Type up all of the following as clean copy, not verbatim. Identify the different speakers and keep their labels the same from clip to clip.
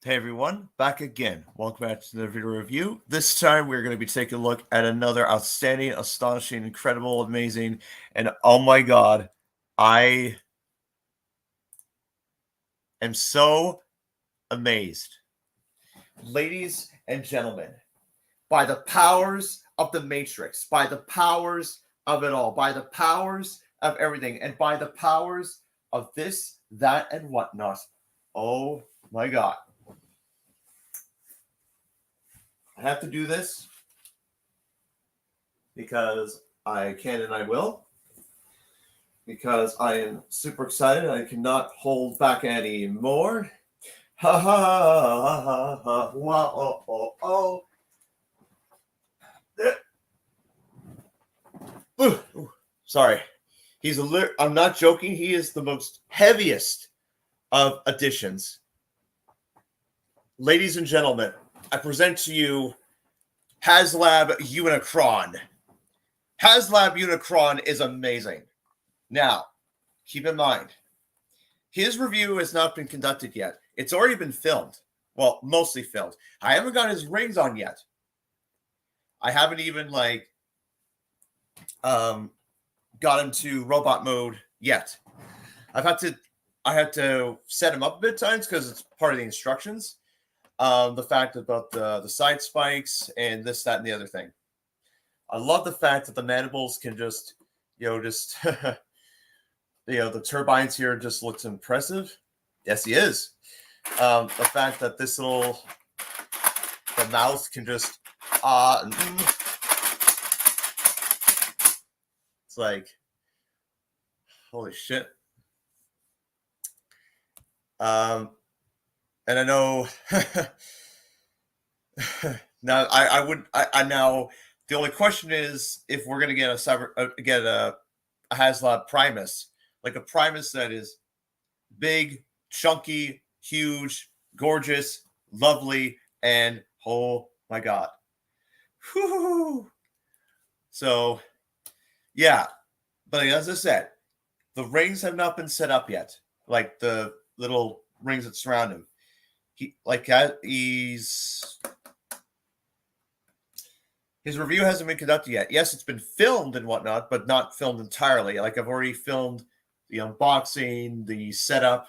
Speaker 1: Hey everyone, back again. Welcome back to the video review. This time we're going to be taking a look at another outstanding, astonishing, incredible, amazing, and oh my god, I am so amazed. Ladies and gentlemen, by the powers of the Matrix, by the powers of it all, by the powers of everything, and by the powers of this, that, and whatnot, oh my god. I have to do this because I can and I will. Because I am super excited. I cannot hold back anymore. Ha ha ha ha ha. Wow, oh, oh. Ooh, sorry. I'm not joking. He is the most heaviest of additions. Ladies and gentlemen, I present to you HasLab Unicron. HasLab Unicron is amazing. Now, keep in mind, his review has not been conducted yet. It's already been filmed. Well, mostly filmed. I haven't got his rings on yet. I haven't even, got him to robot mode yet. I had to set him up a bit times because it's part of the instructions. The fact about the side spikes and this, that, and the other thing. I love the fact that the mandibles can just the turbines here just looks impressive. Yes, he is. The fact that the mouth can just it's like, holy shit. And I know now I now the only question is if we're gonna get a HasLab Primus, like a Primus that is big, chunky, huge, gorgeous, lovely, and oh my god. Whew. So yeah, but as I said, the rings have not been set up yet. Like the little rings that surround him. His review hasn't been conducted yet. Yes, it's been filmed and whatnot, but not filmed entirely. Like I've already filmed the unboxing, the setup,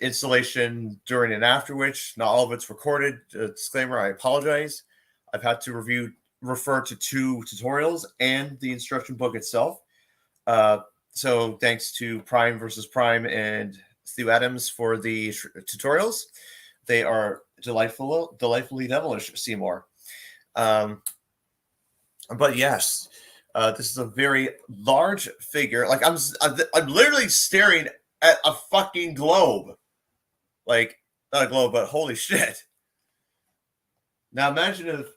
Speaker 1: installation during and after which. Not all of it's recorded. Disclaimer, I apologize. I've had to refer to 2 tutorials and the instruction book itself. So thanks to Prime versus Prime and Stu Adams for the tutorials. They are delightfully devilish, Seymour. But yes, this is a very large figure. Like I'm literally staring at a fucking globe. Like not a globe, but holy shit. Now imagine if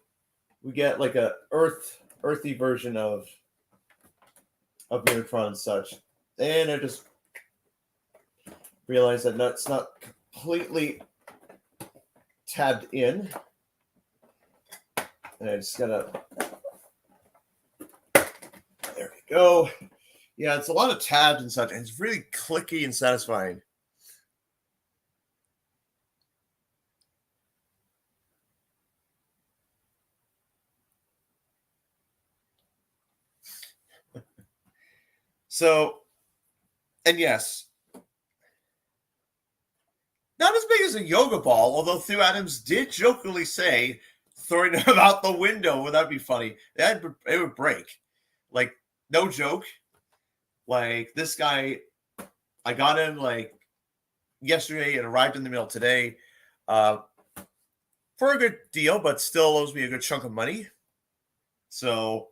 Speaker 1: we get like a earthy version of Unicron and such. And I just realized that it's not completely tabbed in. And I just gotta, there we go. Yeah, it's a lot of tabs and such, and it's really clicky and satisfying. So, and yes, not as big as a yoga ball, although Stu Adams did jokingly say throwing him out the window would that be funny? It would break. Like, no joke. Like, this guy, I got him like yesterday. It arrived in the mail today for a good deal, but still owes me a good chunk of money. So,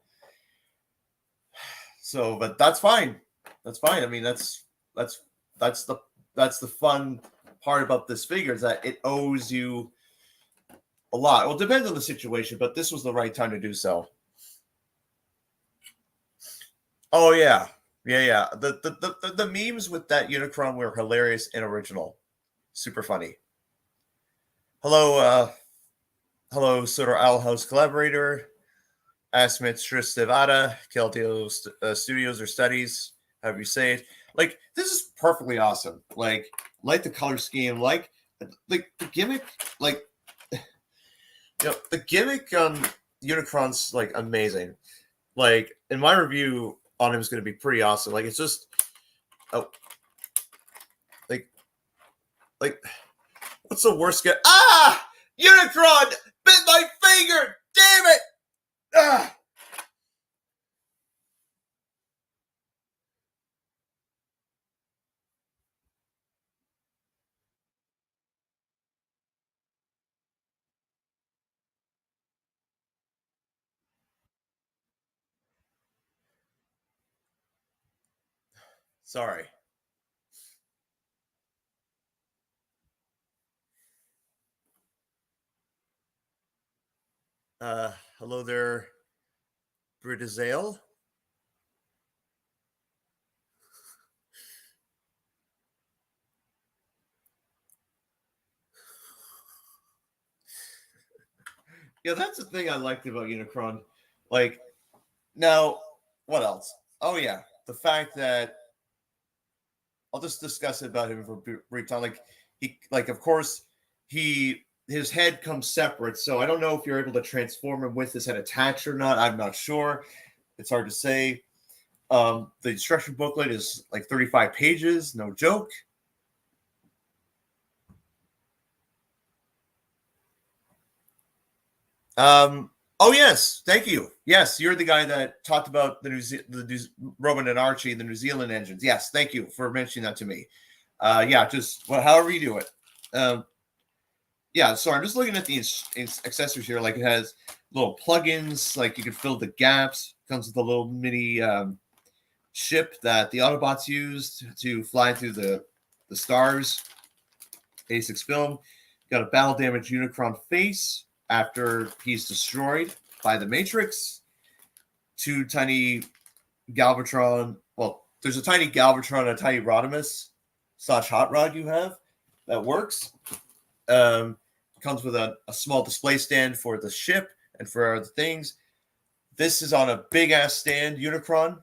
Speaker 1: but that's fine. That's fine. I mean, that's the fun part about this figure is that it owes you a lot. Well, it depends on the situation, but this was the right time to do so. Oh yeah. The memes with that Unicron were hilarious and original. Super funny. Hello, Sotor Owl House collaborator, Asmit Shristevada, Keltio Studios or Studies, however you say it. Like, this is perfectly awesome. Like the color scheme, like like the gimmick, like the gimmick on Unicron's like amazing. Like, in my review on him is going to be pretty awesome. Like, it's just, oh, like, what's the worst guy? Ah, Unicron bit my finger. Damn it! Ah. Sorry. Hello there, Britazale. Yeah, that's the thing I liked about Unicron. Like, now, what else? Oh yeah, the fact that I'll just discuss it about him for a brief time. Like, of course, his head comes separate, so I don't know if you're able to transform him with his head attached or not. I'm not sure. It's hard to say. The instruction booklet is like 35 pages, no joke. Oh yes, thank you. Yes, you're the guy that talked about the Roman and Archie, the New Zealand engines. Yes, thank you for mentioning that to me. Yeah, just however you do it. Yeah, so I'm just looking at the accessories here. Like, it has little plugins, like you can fill the gaps. Comes with a little mini ship that the Autobots used to fly through the stars. 86 film. Got a battle damaged Unicron face after he's destroyed by the Matrix. Two tiny Galvatron. Well, there's a tiny Galvatron and a tiny Rodimus / Hot Rod you have that works. Comes with a small display stand for the ship and for other things. This is on a big ass stand, Unicron.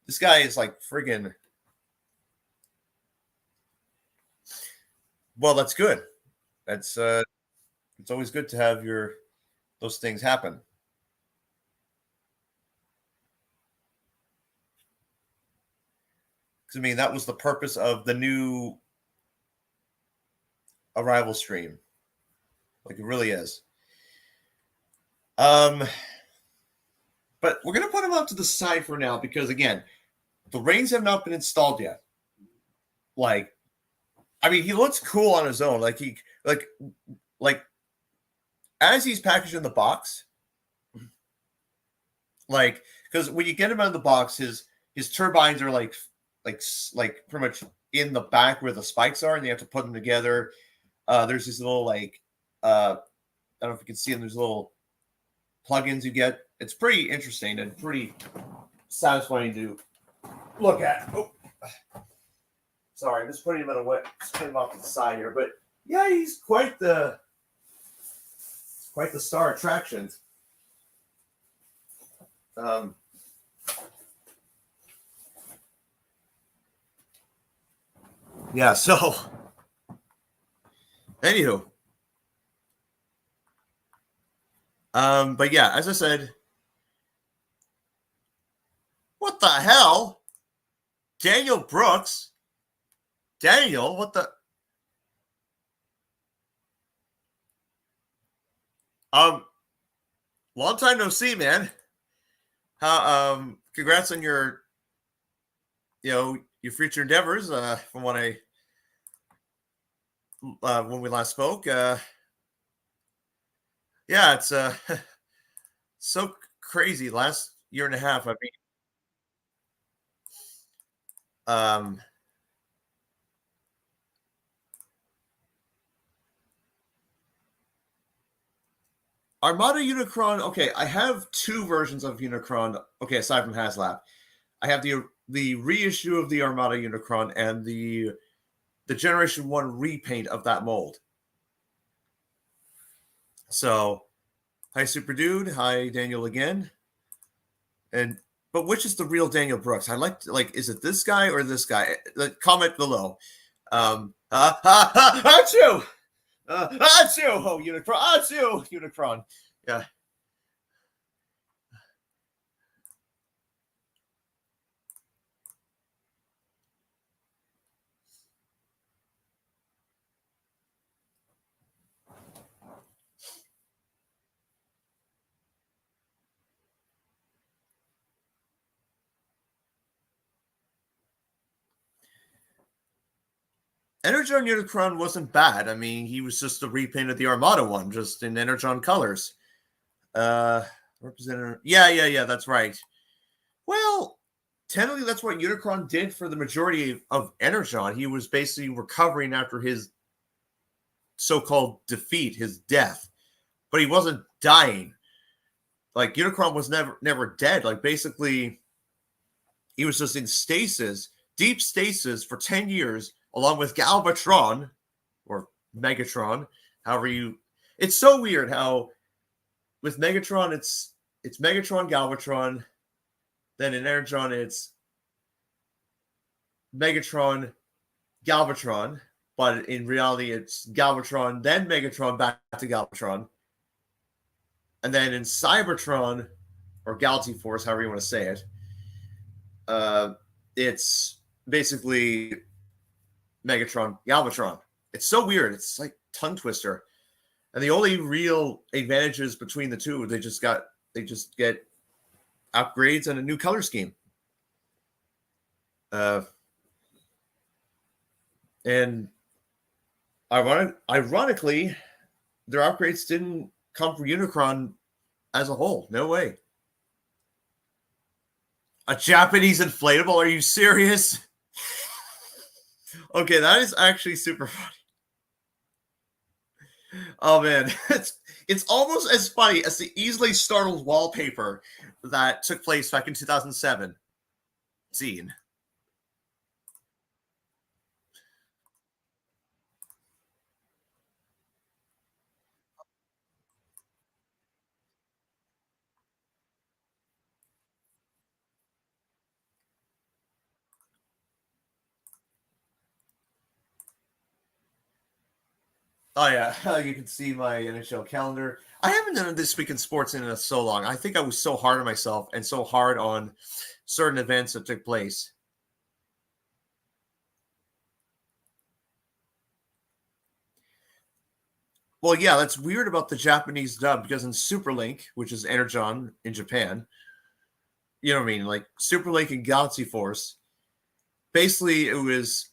Speaker 1: This guy is like friggin'. Well, that's good. That's it's always good to have those things happen. Because I mean, that was the purpose of the new Arrival stream. Like, it really is. But we're gonna put him up to the side for now because, again, the reins have not been installed yet. Like, I mean, he looks cool on his own. Like, as he's packaged in the box, like, because when you get him out of the box, his turbines are like pretty much in the back where the spikes are, and they have to put them together. There's these little I don't know if you can see them. There's little plugins you get. It's pretty interesting and pretty satisfying to look at. Oh, sorry, I'm just putting him off to the side here. But yeah, he's quite the star attraction. Yeah. So, anywho. But yeah, as I said, what the hell? Daniel Brooks? Daniel, what the? Long time no see, man. Congrats on your future endeavors. From what when we last spoke, yeah, it's so crazy. Last year and a half, I mean, Armada Unicron. Okay, I have two versions of Unicron. Okay, aside from HasLab, I have the reissue of the Armada Unicron and the Generation 1 repaint of that mold. So, hi Super Dude, hi Daniel again. But which is the real Daniel Brooks? I like is it this guy or this guy? Comment below. Achoo! Achoo! Oh, Unicron! Achoo! Unicron! Yeah. Energon Unicron wasn't bad. I mean, he was just a repaint of the Armada one, just in Energon colors. Representative. Yeah, that's right. Well, technically, that's what Unicron did for the majority of Energon. He was basically recovering after his so-called defeat, his death, but he wasn't dying. Like Unicron was never dead. Like basically, he was just in stasis, deep stasis for 10 years, along with Galvatron or Megatron, however you. It's so weird how with Megatron it's Megatron, Galvatron. Then in Energon, it's Megatron, Galvatron, but in reality, it's Galvatron, then Megatron, back to Galvatron. And then in Cybertron, or Galaxy Force, however you want to say it, it's basically Megatron, Galvatron. It's so weird. It's like tongue twister. And the only real advantages between the two, they just get upgrades and a new color scheme. And ironically, their upgrades didn't come from Unicron as a whole. No way. A Japanese inflatable? Are you serious? Okay, that is actually super funny. Oh man, it's almost as funny as the easily startled wallpaper that took place back in 2007 scene. Oh yeah, you can see my NHL calendar. I haven't done This Week in Sports in so long. I think I was so hard on myself and so hard on certain events that took place. Well, yeah, that's weird about the Japanese dub because in Superlink, which is Energon in Japan, you know what I mean? Like Superlink and Galaxy Force, basically it was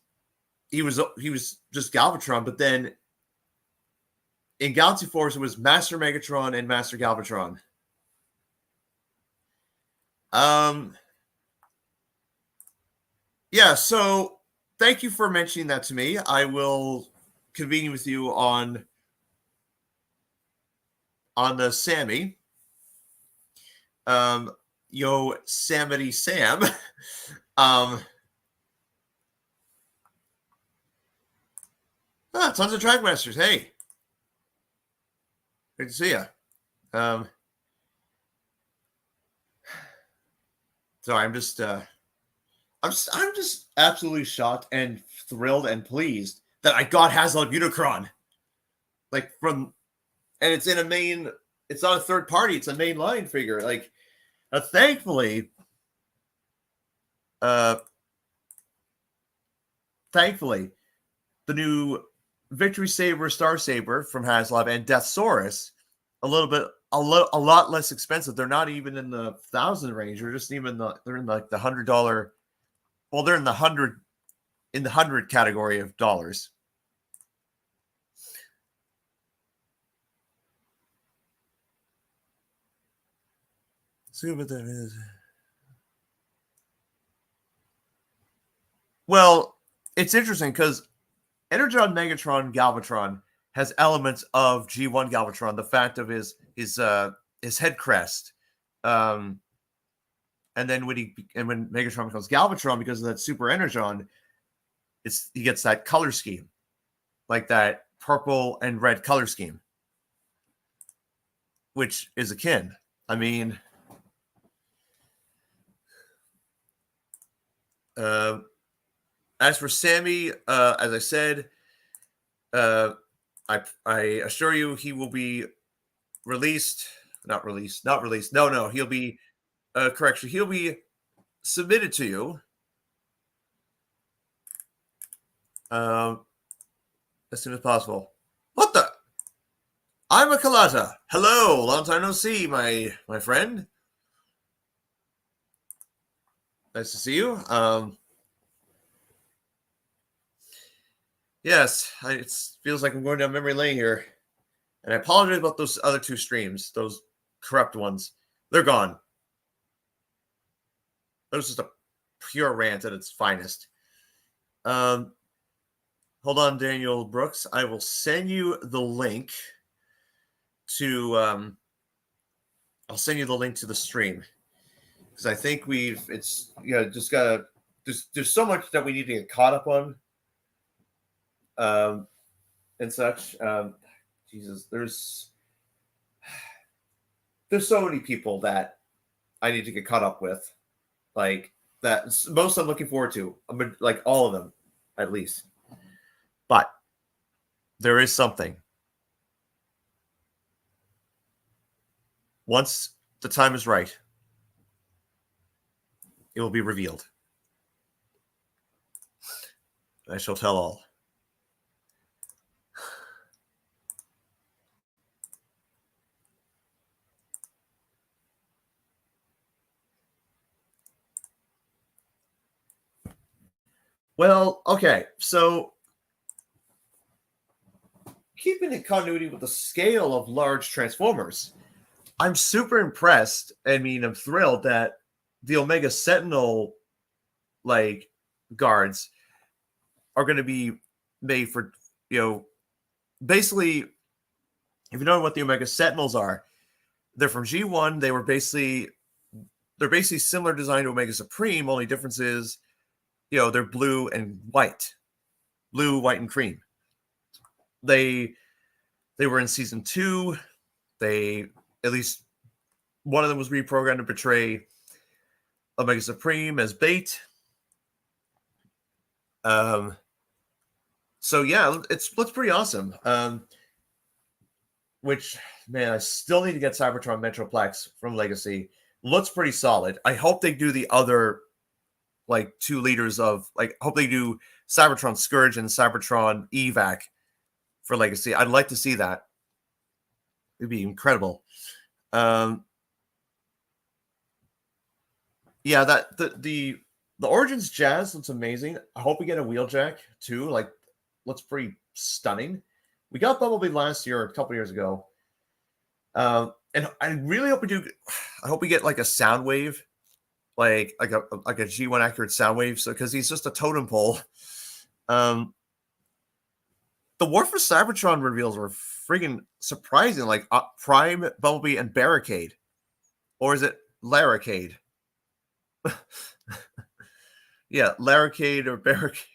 Speaker 1: he was just Galvatron, but then in Galaxy Force it was Master Megatron and Master Galvatron. Yeah, so thank you for mentioning that to me. I will convene with you on the Sammy. Yosemite Sam. Tons of Trackmasters. Hey, great to see you. Sorry, I'm just absolutely shocked and thrilled and pleased that I got HasLab Unicron. Like and it's in a main. It's not a third party. It's a mainline figure. Like, thankfully, the new Victory Saber, Star Saber from HasLab and Deathsaurus, a lot less expensive. They're not even in the 1,000 range. They're just even they're in like the $100. Well, they're in the 100 category of dollars. See what that is. Well, it's interesting because Energon, Megatron, Galvatron has elements of G1 Galvatron. The fact of his head crest, and then when Megatron becomes Galvatron because of that Super Energon, he gets that color scheme, like that purple and red color scheme, which is akin. I mean, As for Sammy, as I said, I assure you he will be released. Not released. Not released. No. He'll be correction. He'll be submitted to you. As soon as possible. What the? I'm a Kalata. Hello, long time no see, my friend. Nice to see you. Yes, it feels like I'm going down memory lane here. And I apologize about those other two streams, those corrupt ones. They're gone. That was just a pure rant at its finest. Hold on, Daniel Brooks. I will send you the link to I'll send you the link to the stream, because I think just gotta there's so much that we need to get caught up on and such. Jesus, there's so many people that I need to get caught up with, like that. Most I'm looking forward to, like all of them at least. But there is something. Once the time is right, it will be revealed. I shall tell all. Well, okay, so keeping in continuity with the scale of large Transformers, I'm super impressed. I mean, I'm thrilled that the Omega Sentinel, like, guards are going to be made for, basically, if you know what the Omega Sentinels are, they're from G1. They're basically similar design to Omega Supreme. Only difference is, they're blue, white, and cream. They were in season 2. At least one of them was reprogrammed to portray Omega Supreme as bait. So yeah, it looks pretty awesome. Which, man, I still need to get Cybertron Metroplex from Legacy. Looks pretty solid. I hope they do the other, like, 2 liters of, like, hope they do Cybertron Scourge and Cybertron Evac for Legacy. I'd like to see that. It'd be incredible. Yeah, that the Origins Jazz looks amazing. I hope we get a Wheeljack too. Like, looks pretty stunning. We got Bumblebee last year, a couple years ago. And I really hope we do. I hope we get like a Soundwave, like a G1 accurate Soundwave. So, because he's just a totem pole. The War for Cybertron reveals were friggin' surprising, like Prime, Bumblebee, and Barricade. Or is it Larricade? Yeah, Larricade or Barricade.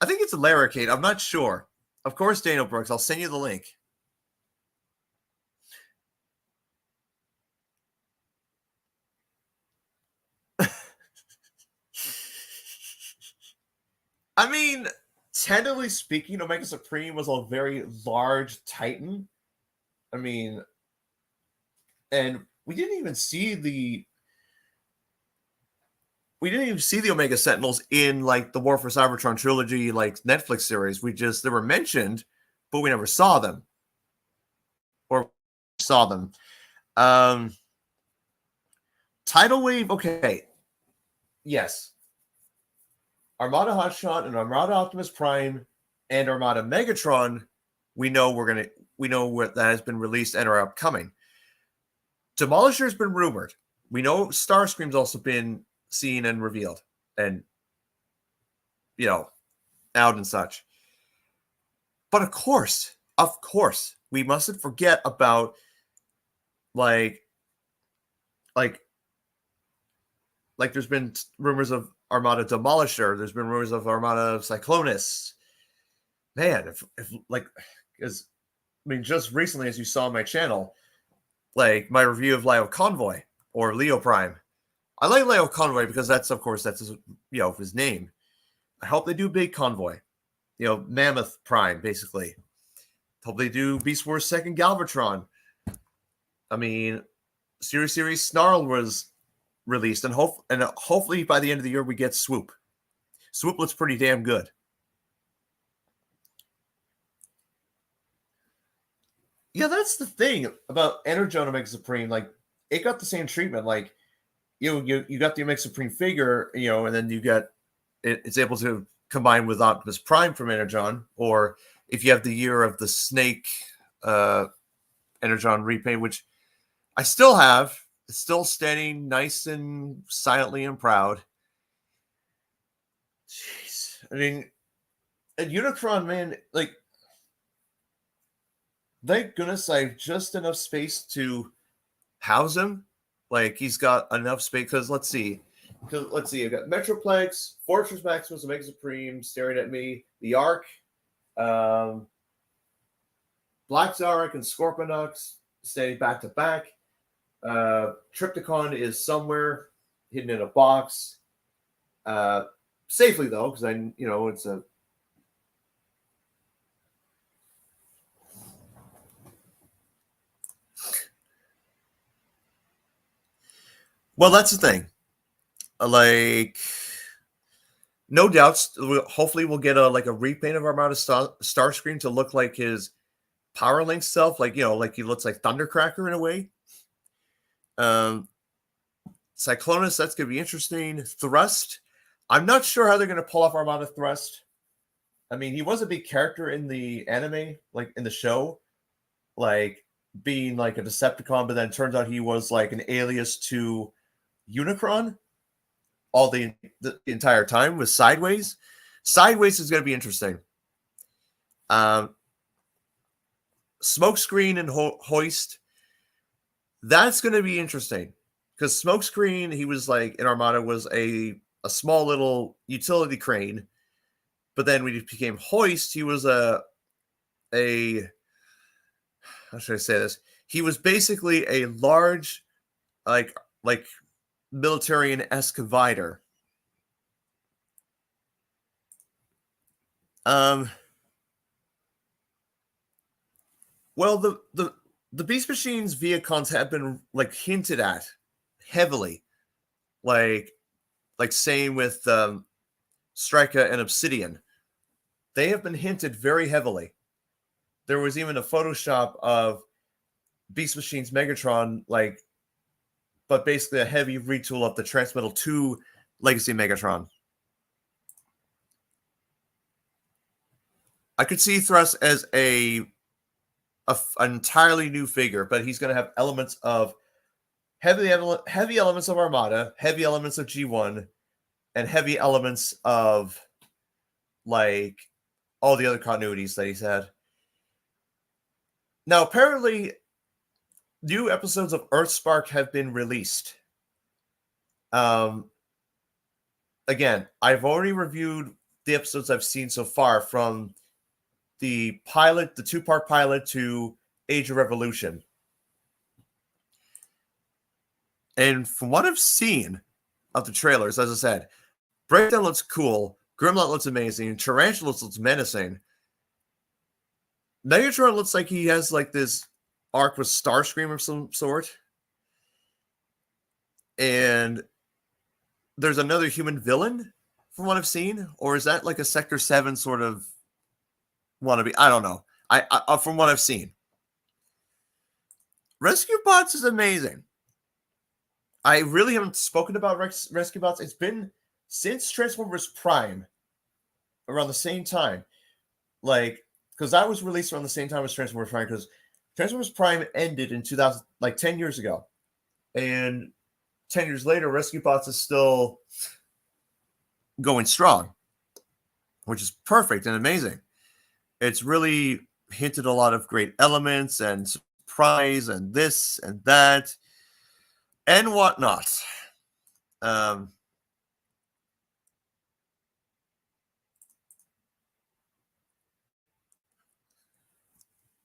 Speaker 1: I think it's Larricade. I'm not sure. Of course, Daniel Brooks. I'll send you the link. I mean, technically speaking, Omega Supreme was a very large Titan. I mean, and we didn't even see the Omega Sentinels in, like, the War for Cybertron trilogy, like, Netflix series. They were mentioned, but we never saw them. Or saw them. Tidal Wave, okay. Yes. Armada Hotshot and Armada Optimus Prime and Armada Megatron, we know what that has been released and are upcoming. Demolisher has been rumored. We know Starscream's also been seen and revealed and, out and such. But of course, we mustn't forget about like there's been rumors of Armada Demolisher. There's been rumors of Armada Cyclonus. Man, just recently, as you saw on my channel, like my review of Leo Convoy or Leo Prime. I like Leo Convoy because that's his name. I hope they do Big Convoy. Mammoth Prime, basically. Hope they do Beast Wars 2nd Galvatron. I mean, Series Snarl was released, and hopefully by the end of the year we get Swoop. Swoop looks pretty damn good. Yeah, that's the thing about Energon Omega Supreme. Like, it got the same treatment. Like, you got the Omega Supreme figure, and then you got it's able to combine with Optimus Prime from Energon, or if you have the year of the Snake Energon repaint, which I still have. It's still standing nice and silently and proud. Jeez. I mean, at Unicron, man, like, thank goodness I have just enough space to house him. Like, he's got enough space, because let's see. I've got Metroplex, Fortress Maximus, Omega Supreme staring at me, the Ark, Black Zarek and Scorponux standing back to back. Trypticon is somewhere hidden in a box. Safely, though, because it's a. Well, that's the thing. Like, no doubts. Hopefully, we'll get a repaint of Armada Starscream to look like his Power Link self. Like, like he looks like Thundercracker in a way. Cyclonus, that's going to be interesting. Thrust, I'm not sure how they're going to pull off Armada Thrust. I mean, he was a big character in the anime, like in the show, like being like a Decepticon, but then it turns out he was like an alias to Unicron all the entire time with Sideways. Sideways is going to be interesting. Smokescreen and Hoist, that's going to be interesting, because Smokescreen, he was like in Armada was a small little utility crane, but then when he became Hoist, he was a how should I say this? He was basically a large, like militarian-esque Vider. Well, the Beast Machines Viacons have been like hinted at heavily, like same with Strika and Obsidian. They have been hinted very heavily. There was even a Photoshop of Beast Machines Megatron, but basically a heavy retool of the Transmetal 2 Legacy Megatron. I could see Thrust as an entirely new figure, but he's going to have elements of heavy elements of Armada, heavy elements of G1, and heavy elements of like all the other continuities that he's had. Now, apparently, new episodes of Earthspark have been released. Again, I've already reviewed the episodes I've seen so far, from the pilot, the 2-part pilot, to Age of Revolution. And from what I've seen of the trailers, as I said, Breakdown looks cool, Grimlock looks amazing, Tarantula looks menacing. Megatron looks like he has like this arc with Starscream of some sort. And there's another human villain from what I've seen, or is that like a Sector 7 sort of wannabe? I don't know. I from what I've seen. Rescue Bots is amazing. I really haven't spoken about Rescue Bots. It's been since Transformers Prime, around the same time. Because that was released around the same time as Transformers Prime, because Transformers Prime ended in 2000, 10 years ago. And 10 years later, Rescue Bots is still going strong, which is perfect and amazing. It's really hinted a lot of great elements and surprise and this and that and whatnot.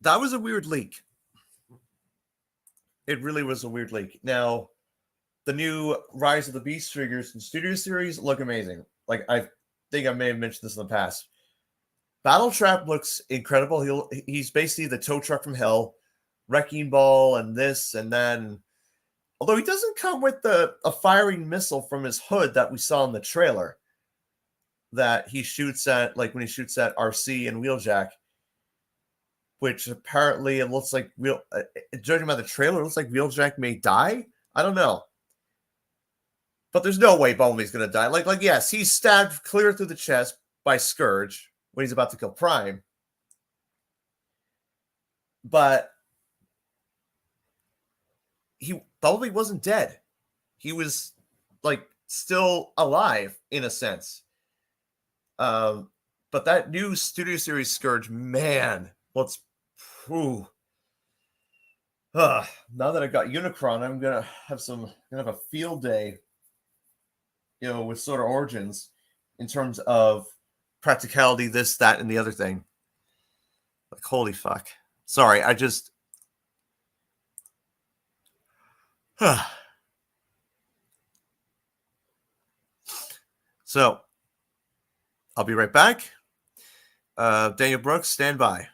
Speaker 1: That was a weird leak. It really was a weird leak. Now, the new Rise of the Beast figures in Studio Series look amazing. think I may have mentioned this in the past. Battletrap looks incredible. He's basically the tow truck from hell, wrecking ball, and this, and then. Although he doesn't come with a firing missile from his hood that we saw in the trailer that he shoots at, like when he shoots at RC and Wheeljack, which apparently it looks like judging by the trailer, it looks like Wheeljack may die. I don't know. But there's no way Bumblebee's going to die. Like, yes, he's stabbed clear through the chest by Scourge when he's about to kill Prime. But Bumblebee wasn't dead. He was, like, still alive, in a sense. But that new Studio Series Scourge, man, now that I got Unicron, I'm gonna have a field day, with Sort of Origins in terms of practicality, this, that, and the other thing. Like, holy fuck. Sorry, I just So I'll be right back. Daniel Brooks, stand by.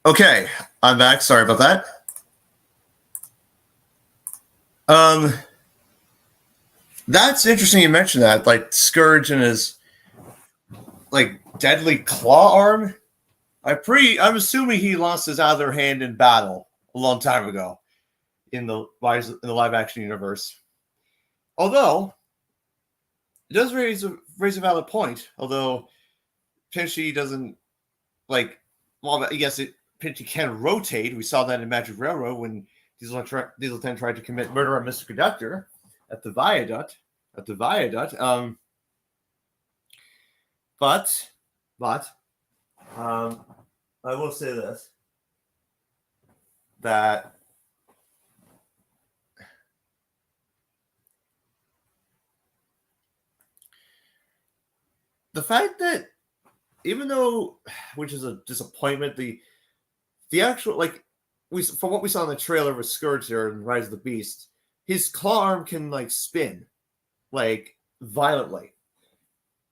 Speaker 1: Okay, I'm back. Sorry about that. That's interesting you mentioned that. Like Scourge and his like deadly claw arm. I'm assuming he lost his other hand in battle a long time ago in the live action universe. Although it does raise a valid point. Although Pinchy doesn't like. Well, yes, Pinchy can rotate. We saw that in Magic Railroad when Diesel 10 tried to commit murder on Mr. Conductor at the viaduct. But I will say this: that the fact that even though, which is a disappointment, the actual like from what we saw in the trailer with Scourge there in Rise of the Beast, his claw arm can like spin like violently,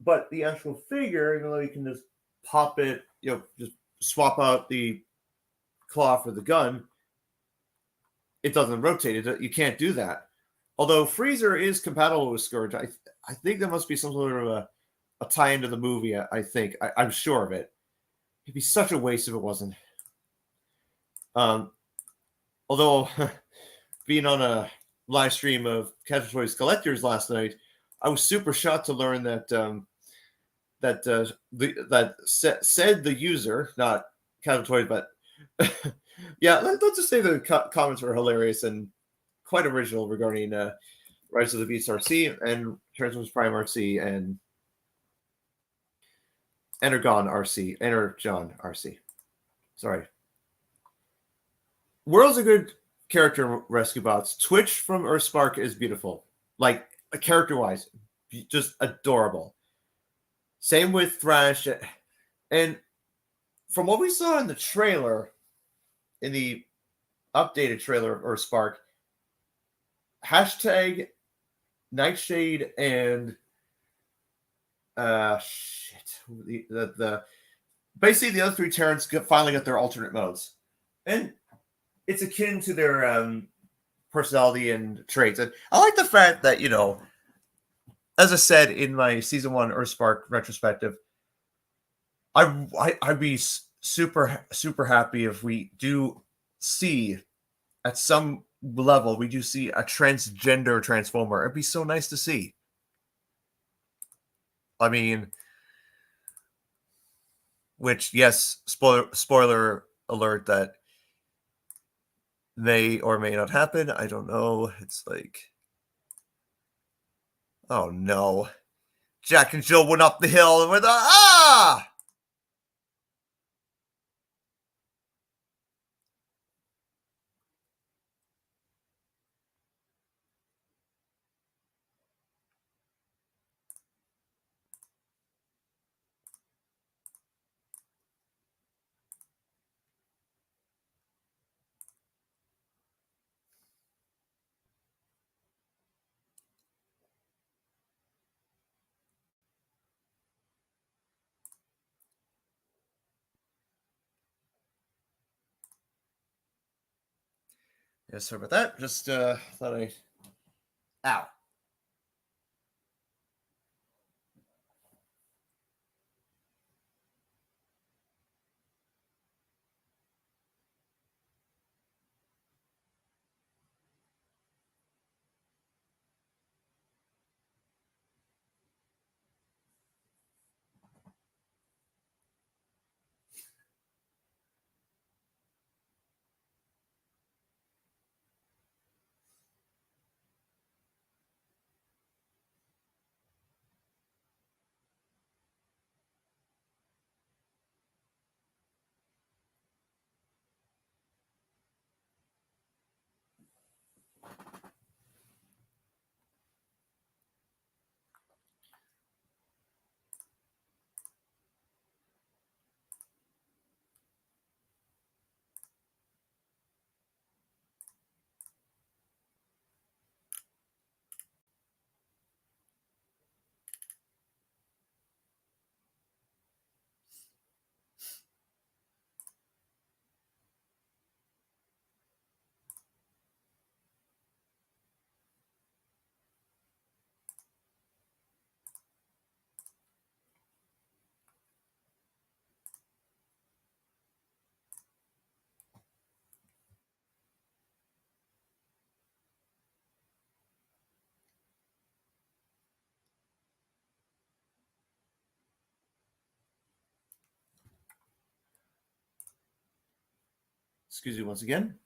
Speaker 1: but the actual figure, even though you can just pop it, just swap out the claw for the gun, it doesn't rotate. You can't do that. Although Freezer is compatible with Scourge, I think there must be some sort of a tie into the movie. I'm sure of it. It'd be such a waste if it wasn't. Although being on a live stream of Casual Toys Collectors last night, I was super shocked to learn that said the user, not Casual Toys, but yeah, let's just say the comments were hilarious and quite original regarding Rise of the Beast RC and Transformers Prime RC and Energon RC. Sorry. World's a good character in Rescue Bots. Twitch from Earthspark is beautiful. Like, character-wise, just adorable. Same with Thrash. And from what we saw in the trailer, in the updated trailer of Earthspark, hashtag Nightshade and the basically the other three Terrans finally got their alternate modes, and it's akin to their personality and traits. And I like the fact that, as I said in my season 1 Earthspark retrospective, I'd be super happy if we do see at some level we do see a transgender Transformer. It'd be so nice to see. I mean, which, yes, spoiler alert, that may or may not happen. I don't know. It's like, oh no, Jack and Jill went up the hill and went ah. Yeah, sorry about that. Just thought I. Ow. Excuse me once again.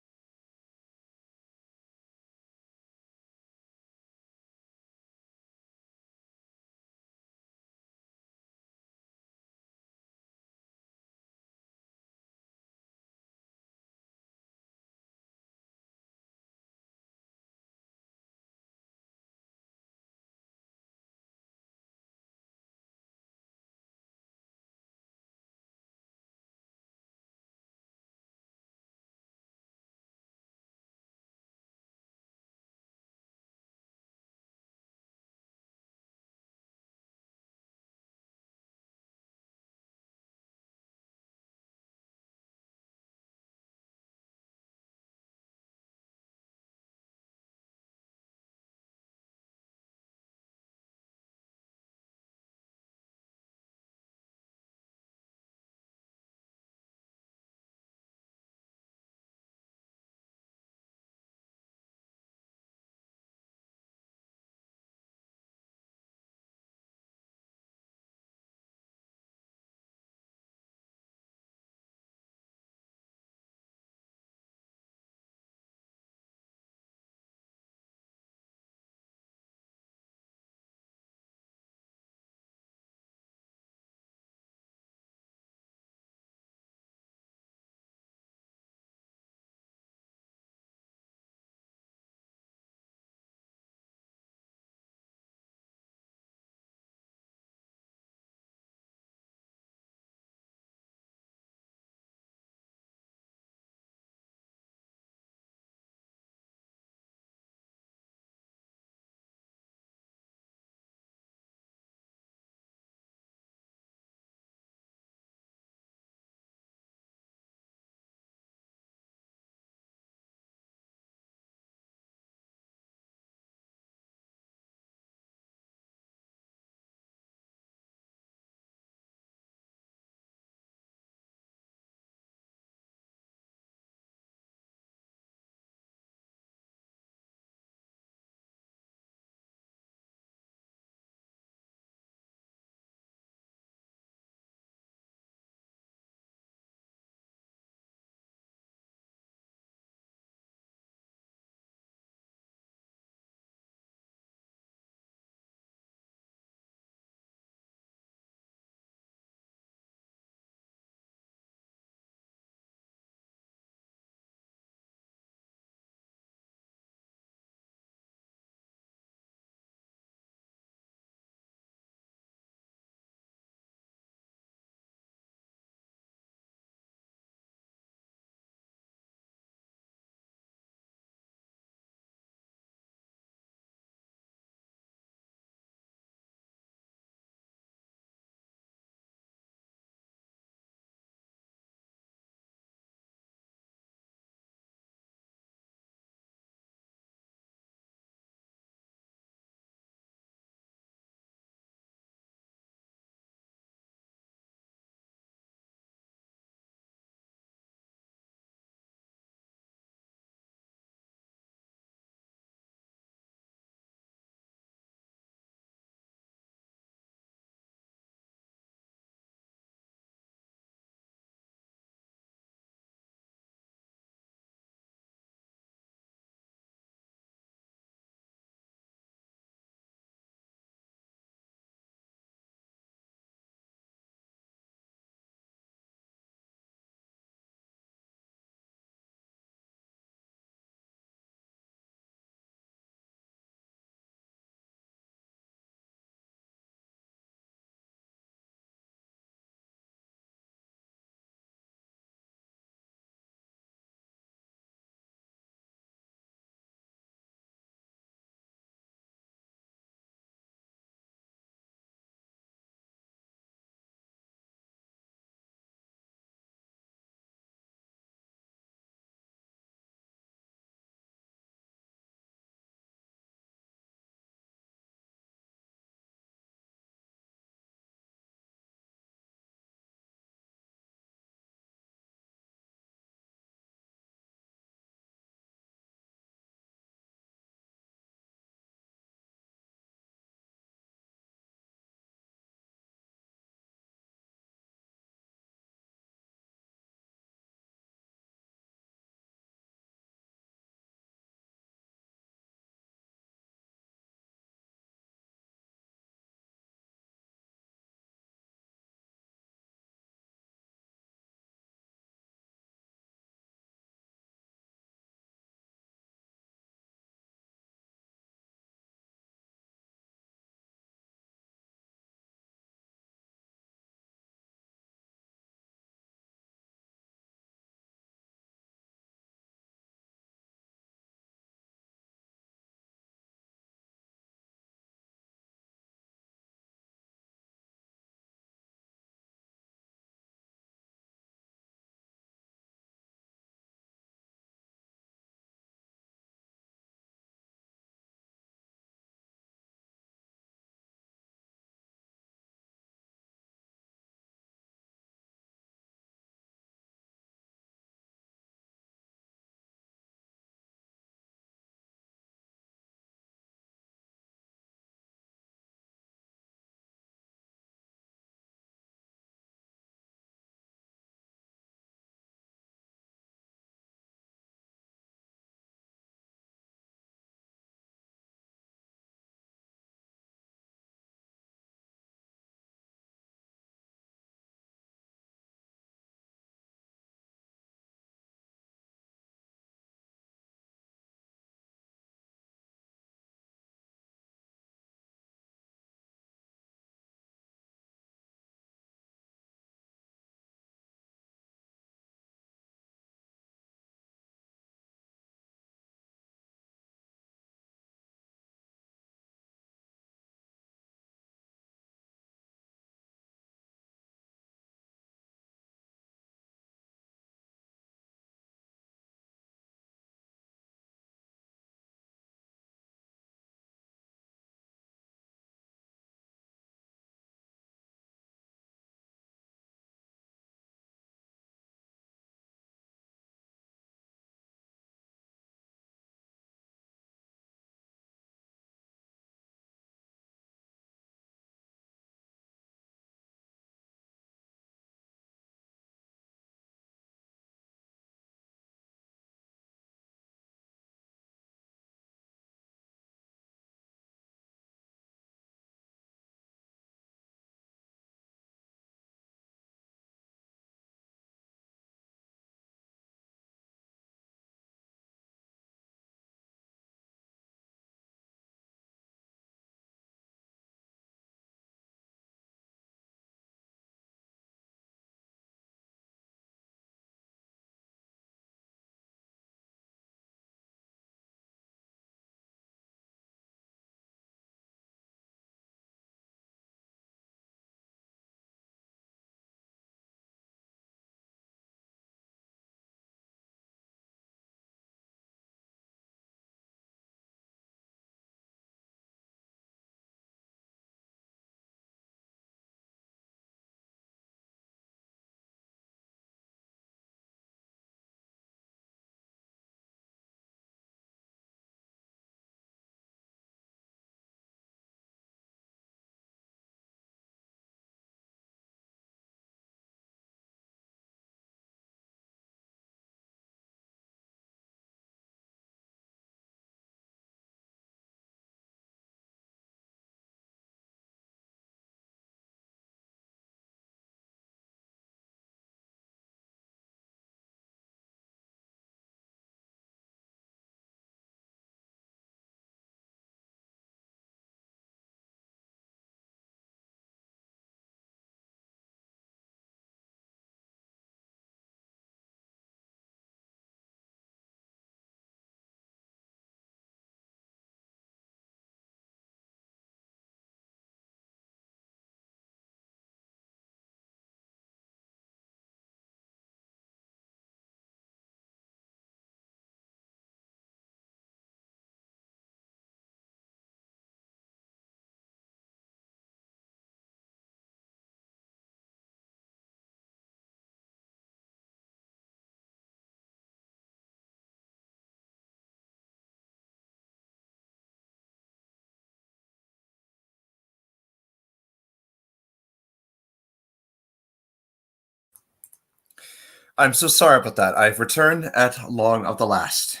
Speaker 1: I'm so sorry about that. I've returned at long of the last.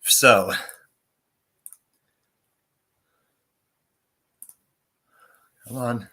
Speaker 1: So, hold on.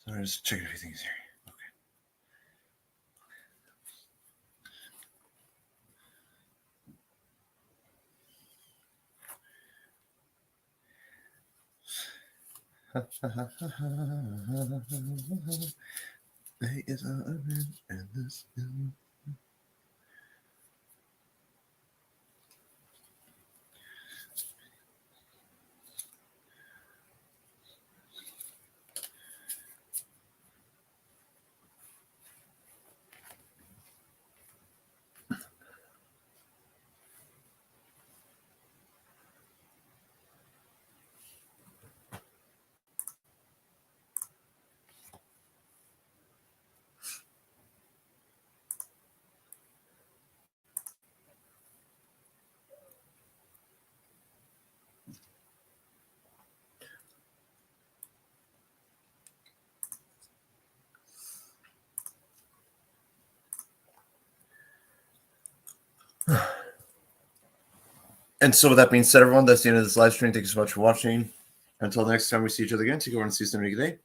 Speaker 1: So I'm just checking everything's here. There is a man and this is... And so with that being said, everyone, that's the end of this live stream. Thank you so much for watching. Until next time we see each other again, take over and see you soon. Good day.